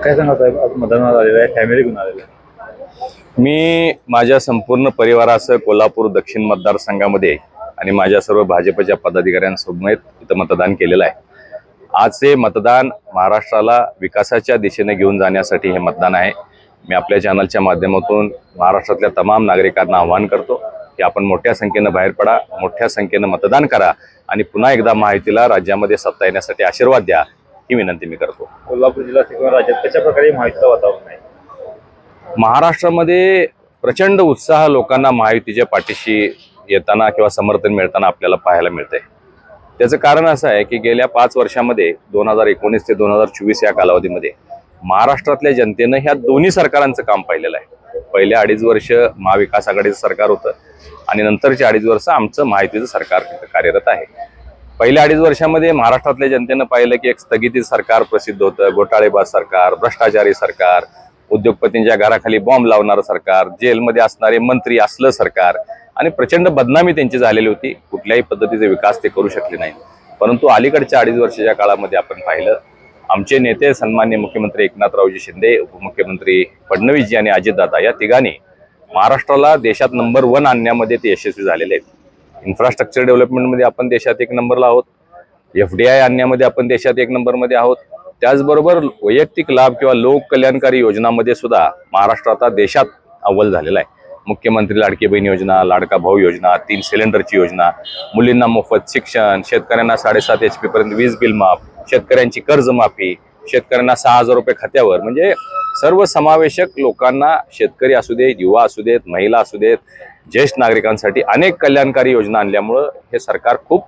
काय सांगा साहेब, आज मतदानाला आलेलं आहे, फॅमिली घेऊन आलेलं आहे. मी माझ्या संपूर्ण परिवारासह कोल्हापूर दक्षिण मतदारसंघामध्ये आणि माझ्या सर्व भाजपच्या पदाधिकाऱ्यांसमवेत इथं मतदान केलेलं आहे. आज हे मतदान महाराष्ट्राला विकासाच्या दिशेने घेऊन जाण्यासाठी हे मतदान आहे. मी आपल्या चॅनलच्या माध्यमातून महाराष्ट्रातल्या तमाम नागरिकांना आवाहन करतो की आपण मोठ्या संख्येनं बाहेर पडा, मोठ्या संख्येनं मतदान करा आणि पुन्हा एकदा महायुतीला राज्यामध्ये सत्ता येण्यासाठी आशीर्वाद द्या, ही विनंती मी करतो. कोल्हापूर जिल्हा किंवा राज्यात कशा प्रकारे माहितीचं वातावरण आहे? महाराष्ट्रामध्ये प्रचंड उत्साह लोकांना महायुतीच्या पाठीशी येताना किंवा समर्थन मिळताना आपल्याला पाहायला मिळतंय. त्याचं कारण असं आहे की गेल्या 5 वर्षामध्ये 2019 ते 2024 या कालावधीमध्ये महाराष्ट्रातल्या जनतेनं ह्या दोन्ही सरकारांचं काम पाहिलेलं आहे. पहिल्या 2.5 वर्ष महाविकास आघाडीचं सरकार होतं आणि नंतरची 2.5 वर्ष आमचं महायुतीचं सरकार कार्यरत आहे. पहिल्या 2.5 वर्षामध्ये महाराष्ट्रातल्या जनतेनं पाहिलं की एक स्थगिती सरकार प्रसिद्ध होतं, घोटाळेबाज सरकार, भ्रष्टाचारी सरकार, उद्योगपतींच्या घराखाली बॉम्ब लावणारं सरकार, जेलमध्ये असणारे मंत्री असलं सरकार आणि प्रचंड बदनामी त्यांची झालेली होती. कुठल्याही पद्धतीचे विकास ते करू शकले नाही. परंतु अलीकडच्या 2.5 वर्षाच्या काळामध्ये आपण पाहिलं, आमचे नेते सन्माननीय मुख्यमंत्री एकनाथरावजी शिंदे, उपमुख्यमंत्री फडणवीसजी आणि अजितदादा या तिघांनी महाराष्ट्राला देशात नंबर 1 आणण्यामध्ये ते यशस्वी झालेले आहेत. इन्फ्रास्ट्रक्चर डेव्हलपमेंटमध्ये आपण देशात 1 नंबरला आहोत. FDI आणण्यामध्ये आपण देशात 1 नंबरमध्ये आहोत. त्याचबरोबर वैयक्तिक लाभ किंवा लोक कल्याणकारी योजनांमध्ये सुद्धा महाराष्ट्र आता देशात अव्वल झालेला आहे. मुख्यमंत्री लाडकी बहीण योजना, लाडका भाऊ योजना, 3 सिलेंडरची योजना, मुलींना मोफत शिक्षण, शेतकऱ्यांना 7.5 HP पर्यंत वीज बिल माफ, शेतकऱ्यांची कर्जमाफी, शेतकऱ्यांना 6,000 रुपये खात्यावर, म्हणजे सर्व समावेशक लोकांना, शेतकरी असू देत, युवा असू देत, महिला असू देत, ज्येष्ठ नागरिकांसाठी अनेक कल्याणकारी योजना आणल्यामुळं हे सरकार खूप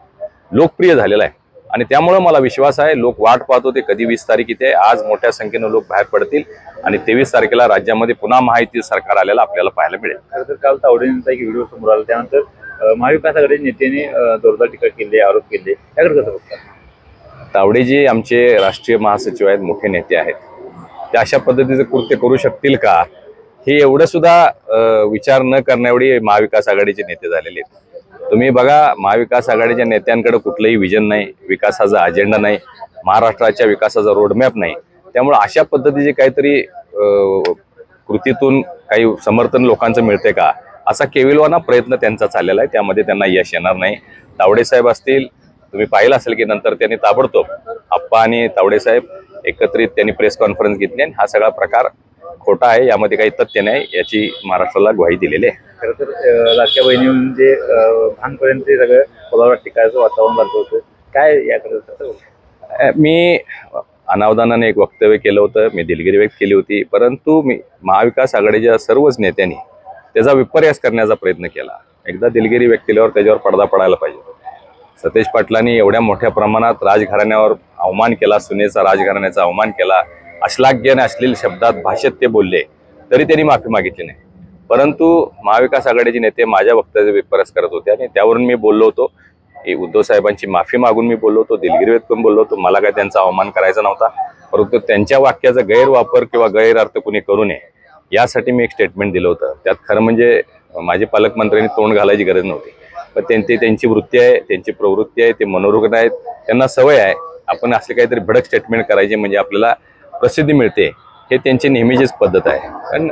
लोकप्रिय झालेलं आहे. आणि त्यामुळं मला विश्वास आहे, लोक वाट पाहत होते कधी 20 तारीख इथे. आज मोठ्या संख्येनं लोक बाहेर पडतील आणि 23 तारखेला राज्यामध्ये पुन्हा महायुती सरकार आलेला आपल्याला पाहायला मिळेल. खरं तर काल तावडेंचा एक व्हिडिओ समोर आला, त्यानंतर महाविकास आघाडी नेत्यांनी जोरदार टीका केली, आरोप केले. त्याकडे कसं बघता? तावडेजी आमचे राष्ट्रीय महासचिव आहेत, मोठे नेते आहेत. ते अशा पद्धतीचं कृत्य करू शकतील का, हे एवढं सुद्धा विचार न करण्याएवढी महाविकास आघाडीचे नेते झालेले आहेत. तुम्ही बघा, महाविकास आघाडीच्या नेत्यांकडे कुठलंही विजन नाही, विकासाचा अजेंडा नाही, महाराष्ट्राच्या विकासाचा रोडमॅप नाही. त्यामुळे अशा पद्धतीचे काहीतरी कृतीतून काही समर्थन लोकांचं मिळते का, असा केविलवाना प्रयत्न त्यांचा चाललेला आहे. त्यामध्ये त्यांना यश येणार नाही. तावडे साहेब असतील, तुम्ही पाहिलं असेल की नंतर त्यांनी ताबडतोब आप्पा आणि तावडे साहेब एकत्रित त्यांनी प्रेस कॉन्फरन्स घेतली आणि हा सगळा प्रकार खोटा आहे, यामध्ये काही तथ्य नाही, याची महाराष्ट्राला ग्वाही दिलेली आहे. खरं तर लाडक्या बहिणी म्हणजे भानपर्यंत सगळं कोल्हापूर टिकायचं वातावरण झालं होतं. काय याकडे? मी अनावधानाने एक वक्तव्य केलं होतं, मी दिलगिरी व्यक्त केली होती, परंतु मी महाविकास आघाडीच्या सर्वच नेत्यांनी त्याचा विपर्यास करण्याचा प्रयत्न केला. एकदा दिलगिरी व्यक्त केल्यावर त्याच्यावर पडदा पडायला पाहिजे. सतेज पाटलांनी एवढ्या मोठ्या प्रमाणात राजघराण्यावर अवमान केला, सुनेचा राजघराण्याचा अवमान केला, अश्लाघ्य आणि अश्लील शब्दात भाषेत ते बोलले, तरी त्यांनी माफी मागितली नाही. परंतु महाविकास आघाडीचे नेते माझ्या वक्तव्याचा विपर्यास करत होते आणि त्यावरून मी बोललो होतो की उद्धव साहेबांची माफी मागून मी बोललो होतो, दिलगिरी व्यक्त करून बोललो होतो. मला काय त्यांचा अवमान करायचा नव्हता, परंतु त्यांच्या वाक्याचा गैरवापर किंवा गैरअर्थ कुणी करू नये यासाठी मी एक स्टेटमेंट दिलं होतं. त्यात खरं म्हणजे माझे पालकमंत्र्यांनी तोंड घालायची गरज नव्हती, पण त्यांची वृत्ती आहे, त्यांची प्रवृत्ती आहे, ते मनोरुग्ण आहेत, त्यांना सवय आहे आपण असले काहीतरी भडक स्टेटमेंट करायचे म्हणजे आपल्याला प्रसिद्धी मिळते, हे त्यांची नेहमीचीच पद्धत आहे. पण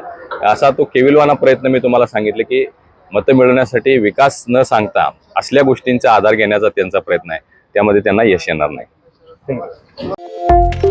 असा तो केविलवाना प्रयत्न मी तुम्हाला सांगितलं की मतं मिळवण्यासाठी विकास न सांगता असल्या गोष्टींचा आधार घेण्याचा त्यांचा प्रयत्न आहे, त्यामध्ये त्यांना यश येणार नाही. थँक्यू.